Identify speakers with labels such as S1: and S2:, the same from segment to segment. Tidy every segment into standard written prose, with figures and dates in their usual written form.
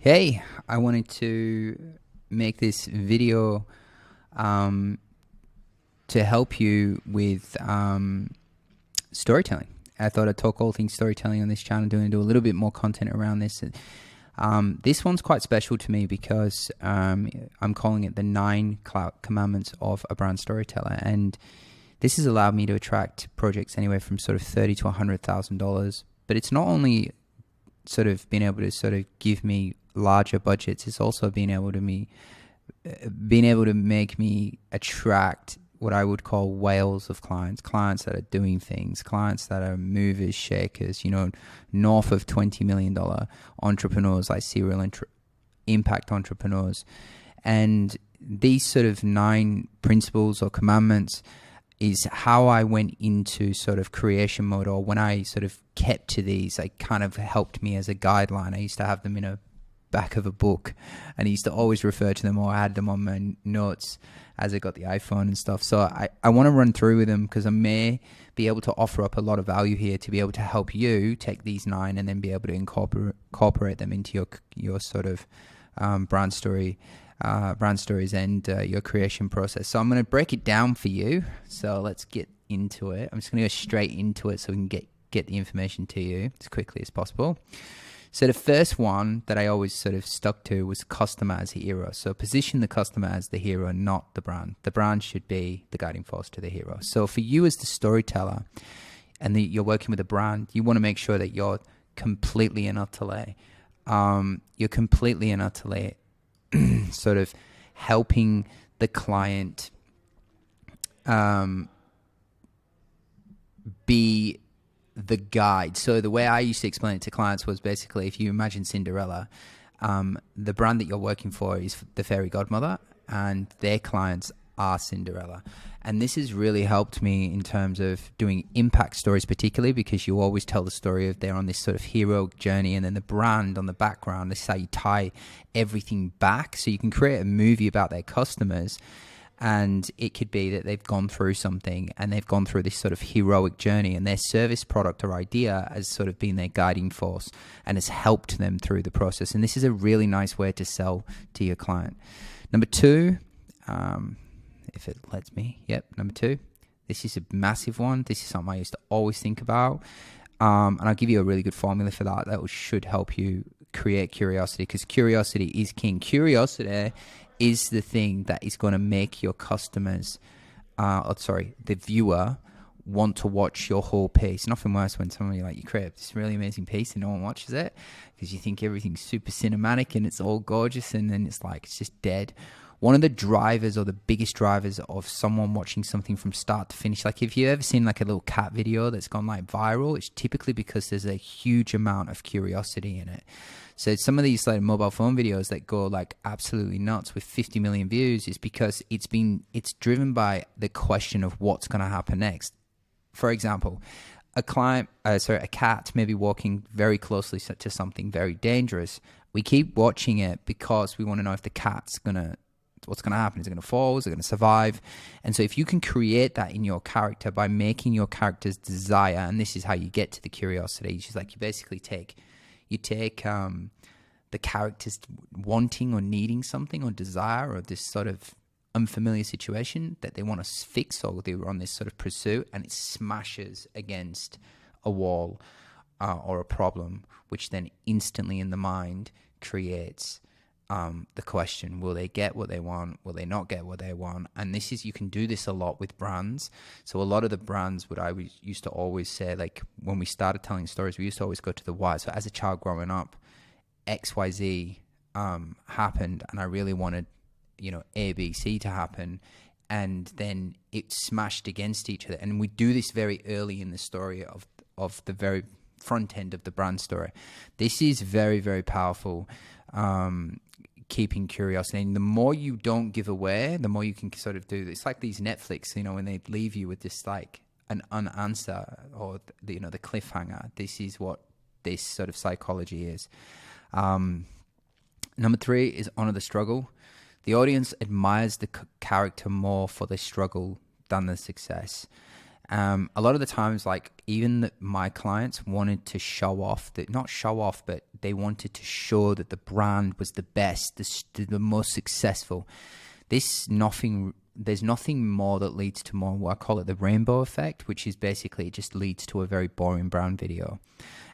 S1: Hey, I wanted to make this video to help you with storytelling. I thought I'd talk all things storytelling on this channel, do a little bit more content around this. This one's quite special to me because I'm calling it the 9 commandments of a brand storyteller, and this has allowed me to attract projects anywhere from sort of $30,000 to $100,000. But it's not only sort of being able to sort of give me larger budgets, it's also being able to make me attract what I would call whales of clients that are doing things, clients that are movers, shakers, north of $20 million entrepreneurs, like serial impact entrepreneurs. And these sort of 9 principles or commandments is how I went into sort of creation mode, or when I sort of kept to these, it kind of helped me as a guideline. I used to have them in a back of a book, and I used to always refer to them or add them on my notes as I got the iPhone and stuff. So I want to run through with them because I may be able to offer up a lot of value here to be able to help you take these 9 and then be able to incorporate them into your sort of brand stories and your creation process. So I'm going to break it down for you. So let's get into it. I'm just going to go straight into it so we can get the information to you as quickly as possible. So the first one that I always sort of stuck to was customer as a hero. So position the customer as the hero, not the brand. The brand should be the guiding force to the hero. So for you as the storyteller and you're working with a brand, you want to make sure that you're completely and utterly sort of helping the client be the guide. So the way I used to explain it to clients was basically, if you imagine Cinderella, the brand that you're working for is the fairy godmother, and their clients are Cinderella. And this has really helped me in terms of doing impact stories, particularly because you always tell the story of they're on this sort of hero journey, and then the brand on the background. This is how you tie everything back. So you can create a movie about their customers, and it could be that they've gone through something and they've gone through this sort of heroic journey, and their service, product, or idea has sort of been their guiding force and has helped them through the process. And this is a really nice way to sell to your client. Number 2, if it lets me, number 2, this is a massive one. This is something I used to always think about. And I'll give you a really good formula for that should help you create curiosity, because curiosity is king. Curiosity is the thing that is going to make your customers, the viewer, want to watch your whole piece. Nothing worse when somebody you create this really amazing piece and no one watches it because you think everything's super cinematic and it's all gorgeous, and then it's just dead. One of the drivers, or the biggest drivers, of someone watching something from start to finish, like if you've ever seen a little cat video that's gone viral, it's typically because there's a huge amount of curiosity in it. So some of these mobile phone videos that go absolutely nuts with 50 million views is because it's driven by the question of what's going to happen next. For example, a cat may be walking very closely to something very dangerous. We keep watching it because we want to know if the cat's what's going to happen. Is it going to fall? Is it going to survive? And so if you can create that in your character by making your character's desire, and this is how you get to the curiosity, it's just you basically take the character's wanting or needing something or desire or this sort of unfamiliar situation that they want to fix, or they're on this sort of pursuit, and it smashes against a wall or a problem, which then instantly in the mind creates the question, will they get what they want? Will they not get what they want? And you can do this a lot with brands. So a lot of the brands, what I used to always say, when we started telling stories, we used to always go to the why. So as a child growing up, XYZ happened, and I really wanted, A, B, C to happen. And then it smashed against each other. And we do this very early in the story of the very front end of the brand story. This is very, very powerful. Keeping curiosity, and the more you don't give away, the more you can sort of do. It's like these Netflix, when they leave you with this an unanswer, or the cliffhanger. This is what this sort of psychology is. Number 3 is honor the struggle. The audience admires the character more for the struggle than the success. A lot of the times, like even my clients wanted to show off that, not show off, but they wanted to show that the brand was the best, the most successful. There's nothing more that leads to more, what I call it the rainbow effect, which is basically it just leads to a very boring brand video.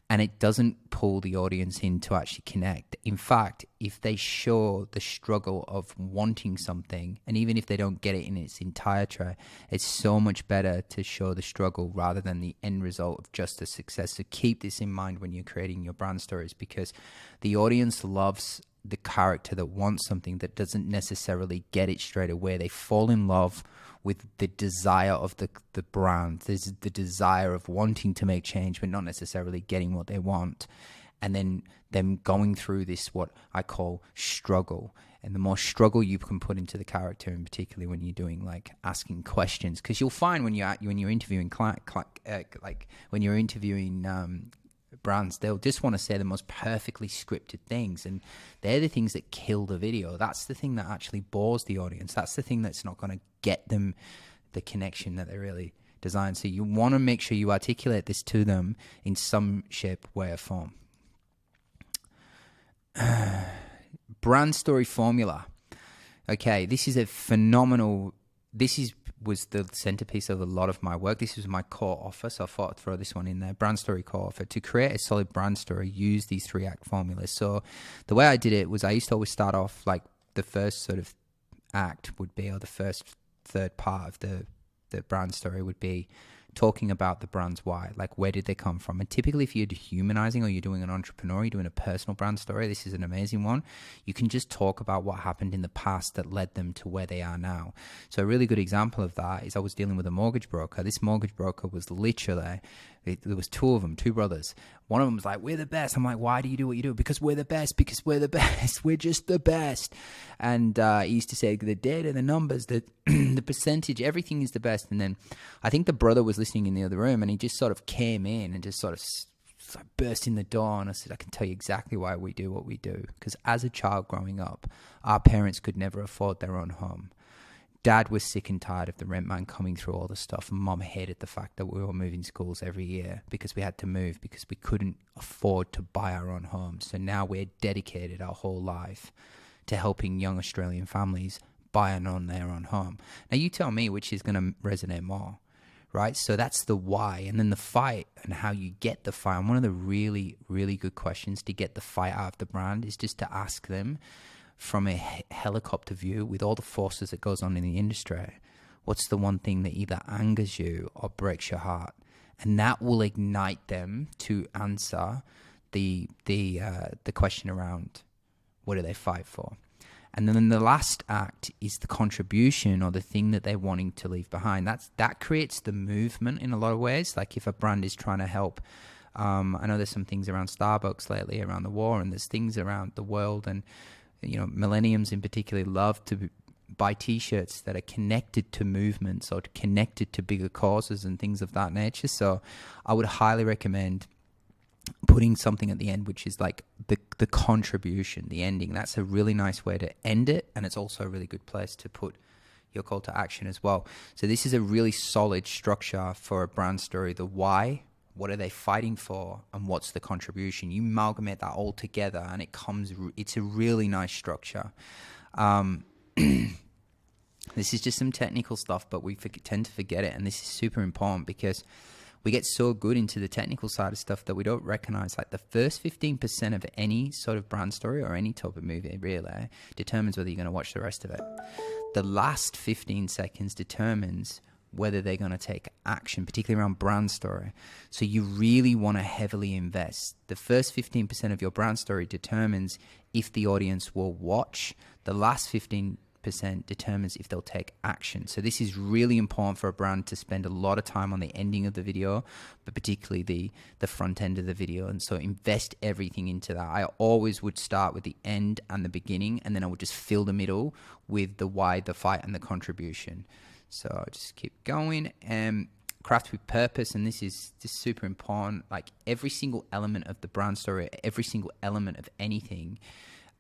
S1: And it doesn't pull the audience in to actually connect. In fact, if they show the struggle of wanting something, and even if they don't get it in its entirety, it's so much better to show the struggle rather than the end result of just the success. So keep this in mind when you're creating your brand stories, because the audience loves the character that wants something that doesn't necessarily get it straight away. They fall in love with the desire of the brand. There's the desire of wanting to make change, but not necessarily getting what they want. And then them going through this, what I call struggle. And the more struggle you can put into the character, and particularly when you're doing like asking questions, because you'll find when you're interviewing when you're interviewing brands, they'll just want to say the most perfectly scripted things, and they're the things that kill the video. That's the thing that actually bores the audience. That's the thing that's not going to get them the connection that they really design. So you want to make sure you articulate this to them in some shape, way, or form. Brand story formula. Okay, this is a phenomenal. Was the centerpiece of a lot of my work. This was my core offer, so I thought I'd throw this one in there. Brand story core offer. To create a solid brand story, use these 3-act formulas. So the way I did it was I used to always start off like the first sort of act would be, or the first third part of the brand story would be talking about the brand's why, like where did they come from. And typically if you're dehumanizing or you're doing an entrepreneur, you're doing a personal brand story, this is an amazing one. You can just talk about what happened in the past that led them to where they are now. So a really good example of that is I was dealing with a mortgage broker. This mortgage broker was literally, there was two of them, two brothers. One of them was like, we're the best. I'm like, why do you do what you do? Because we're the best, because we're the best. We're just the best. And he used to say the data, the numbers, the percentage, everything is the best. And then I think the brother was listening in the other room, and he just sort of came in and just sort of burst in the door. And I said, I can tell you exactly why we do what we do. Because as a child growing up, our parents could never afford their own home. Dad was sick and tired of the rent man coming through all the stuff. And Mom hated the fact that we were moving schools every year because we had to move because we couldn't afford to buy our own home. So now we're dedicated our whole life to helping young Australian families buy and own their own home. Now you tell me which is going to resonate more, right? So that's the why. And then the fight and how you get the fight. And one of the really, really good questions to get the fight out of the brand is just to ask them, from a helicopter view with all the forces that goes on in the industry, what's the one thing that either angers you or breaks your heart? And that will ignite them to answer the question around what do they fight for. And then the last act is the contribution or the thing that they're wanting to leave behind. That creates the movement in a lot of ways. Like if a brand is trying to help, I know there's some things around Starbucks lately around the war, and there's things around the world, and you know, millenniums in particular love to buy T-shirts that are connected to movements or connected to bigger causes and things of that nature. So I would highly recommend putting something at the end, which is like the contribution, the ending. That's a really nice way to end it, and it's also a really good place to put your call to action as well. So this is a really solid structure for a brand story. The why, what are they fighting for, and what's the contribution? You amalgamate that all together, and it's a really nice structure. This is just some technical stuff, but we tend to forget it, and this is super important because we get so good into the technical side of stuff that we don't recognize. Like the first 15% of any sort of brand story or any type of movie really determines whether you're going to watch the rest of it. The last 15 seconds determines whether they're going to take action, particularly around brand story. So you really want to heavily invest. The first 15% of your brand story determines if the audience will watch. The last 15% determines if they'll take action. So this is really important for a brand to spend a lot of time on the ending of the video, but particularly the front end of the video. And so invest everything into that. I always would start with the end and the beginning, and then I would just fill the middle with the why, the fight, and the contribution. So I'll just keep going. Craft with purpose, and this is just super important. Like every single element of the brand story, every single element of anything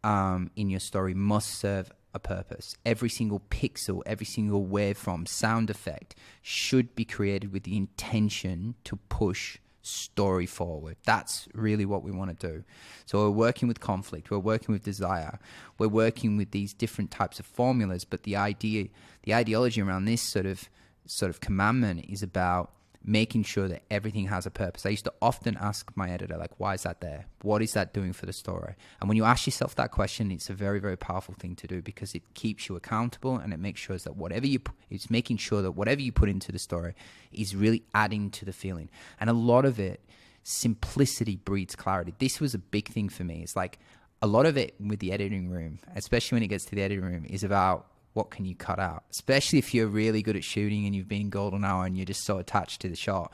S1: in your story must serve a purpose. Every single pixel, every single waveform, sound effect should be created with the intention to push story forward. That's really what we want to do. So we're working with conflict, we're working with desire, we're working with these different types of formulas, but the ideology around this sort of commandment is about making sure that everything has a purpose. I used to often ask my editor, like, why is that there? What is that doing for the story? And when you ask yourself that question, it's a very, very powerful thing to do, because it keeps you accountable, and it makes sure that it's making sure that whatever you put into the story is really adding to the feeling. And a lot of it, simplicity breeds clarity. This was a big thing for me. It's like a lot of it with the editing room, especially when it gets to the editing room, is about what can you cut out, especially if you're really good at shooting and you've been in golden hour and you're just so attached to the shot.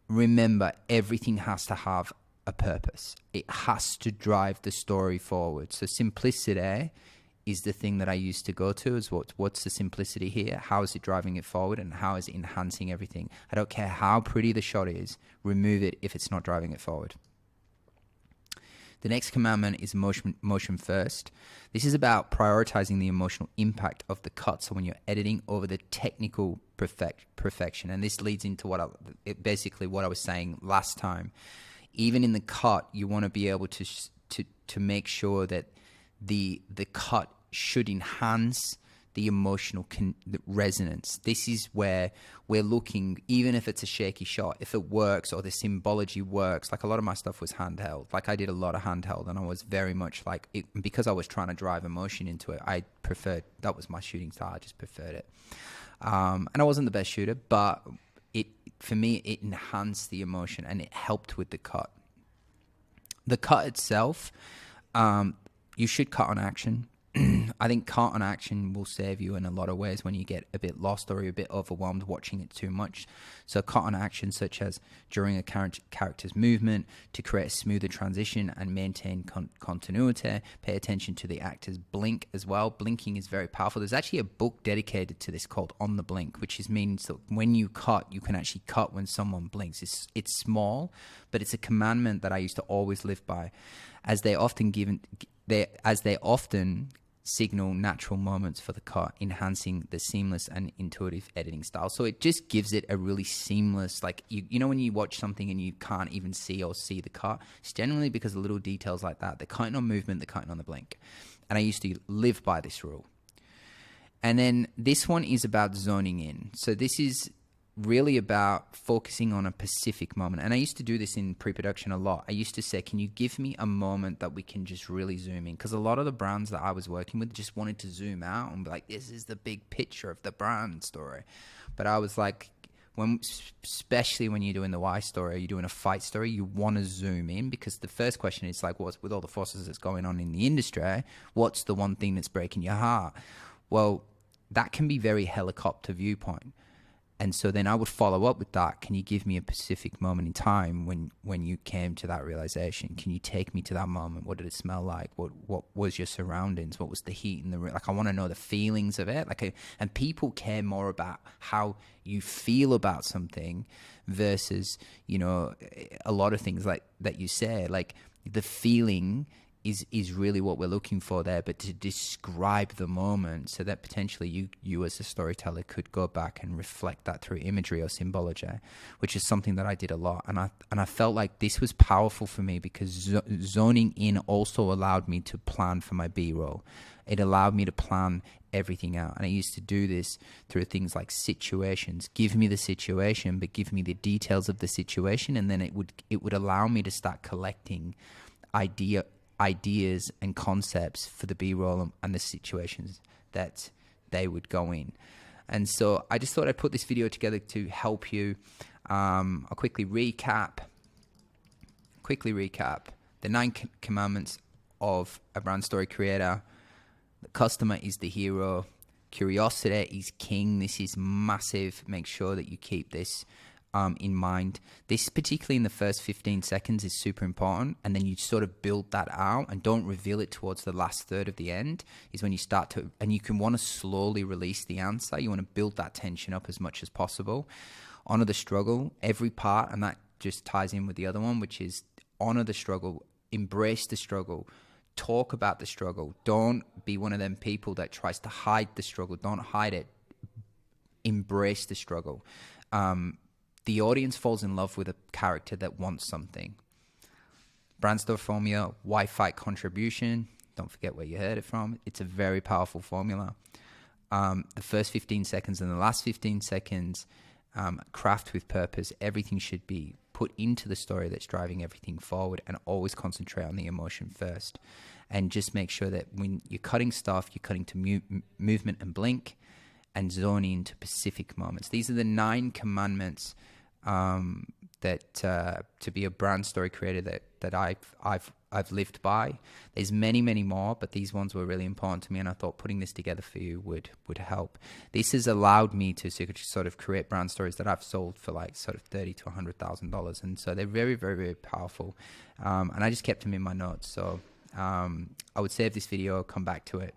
S1: Remember, everything has to have a purpose. It has to drive the story forward. So simplicity is the thing that I used to go to, is what's the simplicity here? How is it driving it forward, and how is it enhancing everything? I don't care how pretty the shot is, remove it if it's not driving it forward. The next commandment is motion first. This is about prioritizing the emotional impact of the cut. So when you're editing, over the technical perfection. And this leads into what I was saying last time. Even in the cut, you want to be able to make sure that the cut should enhance the emotional resonance. This is where we're looking, even if it's a shaky shot, if it works or the symbology works. Like, a lot of my stuff was handheld. Like, I did a lot of handheld, and I was very much like it, because I was trying to drive emotion into it. That was my shooting style. I just preferred it. And I wasn't the best shooter, but for me, it enhanced the emotion and it helped with the cut. The cut itself, you should cut on action. I think cut on action will save you in a lot of ways when you get a bit lost or you're a bit overwhelmed watching it too much. So cut on action, such as during a character's movement, to create a smoother transition and maintain continuity. Pay attention to the actor's blink as well. Blinking is very powerful. There's actually a book dedicated to this called On the Blink, which means that when you cut, you can actually cut when someone blinks. It's small, but it's a commandment that I used to always live by, as they often signal natural moments for the cut, enhancing the seamless and intuitive editing style. So it just gives it a really seamless, like, you know when you watch something and you can't even see the cut, it's generally because of little details like that. They're cutting on movement, they're cutting on the blink. And I used to live by this rule. And then this one is about zoning in. So this is really about focusing on a specific moment. And I used to do this in pre-production a lot. I used to say, can you give me a moment that we can just really zoom in? Because a lot of the brands that I was working with just wanted to zoom out and be like, this is the big picture of the brand story. But I was like, especially when you're doing the why story, you're doing a fight story, you want to zoom in, because the first question is like, what's with all the forces that's going on in the industry, what's the one thing that's breaking your heart? Well, that can be very helicopter viewpoint. And so then I would follow up with that. Can you give me a specific moment in time when you came to that realization? Can you take me to that moment? What did it smell like? What was your surroundings? What was the heat in the room? Like, I want to know the feelings of it. And people care more about how you feel about something versus, a lot of things like that you say. Like, the feeling is really what we're looking for there, but to describe the moment so that potentially you as a storyteller could go back and reflect that through imagery or symbology, which is something that I did a lot. And I felt like this was powerful for me, because zoning in also allowed me to plan for my B-roll. It allowed me to plan everything out. And I used to do this through things like situations. Give me the situation, but give me the details of the situation, and then it would allow me to start collecting ideas and concepts for the B-roll and the situations that they would go in. And so I just thought I'd put this video together to help you. I'll quickly recap the 9 commandments of a brand story creator. The customer is the hero. Curiosity is king. This is massive. Make sure that you keep this in mind. This, particularly in the first 15 seconds, is super important, and then you sort of build that out and don't reveal it towards the last third of the end, is when you start to, and you can want to slowly release the answer. You want to build that tension up as much as possible. Honor the struggle, every part, and that just ties in with the other one, which is honor the struggle, embrace the struggle. talk about the struggle. Don't be one of them people that tries to hide the struggle. Don't hide it. Embrace the struggle. The audience falls in love with a character that wants something. Brand story formula, why fight contribution? Don't forget where you heard it from. It's a very powerful formula. The first 15 seconds and the last 15 seconds, craft with purpose. Everything should be put into the story that's driving everything forward, and always concentrate on the emotion first. And just make sure that when you're cutting stuff, you're cutting to movement and blink, and zoning into specific moments. These are the 9 commandments that to be a brand story creator that I've lived by. There's many more, but these ones were really important to me, and I thought putting this together for you would help. This has allowed me to sort of create brand stories that I've sold for like sort of $30,000 to $100,000, and so they're very powerful. And I just kept them in my notes. So I would save this video, come back to it,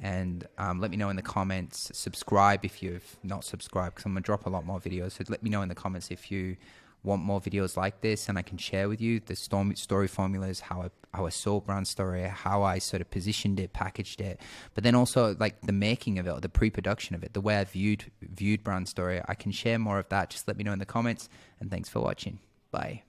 S1: and let me know in the comments. Subscribe if you've not subscribed, because I'm going to drop a lot more videos. So let me know in the comments if you want more videos like this, and I can share with you the story formulas, how I sold brand story, how I sort of positioned it, packaged it, but then also like the making of it, or the pre-production of it, the way I viewed brand story. I can share more of that. Just let me know in the comments, and thanks for watching. Bye.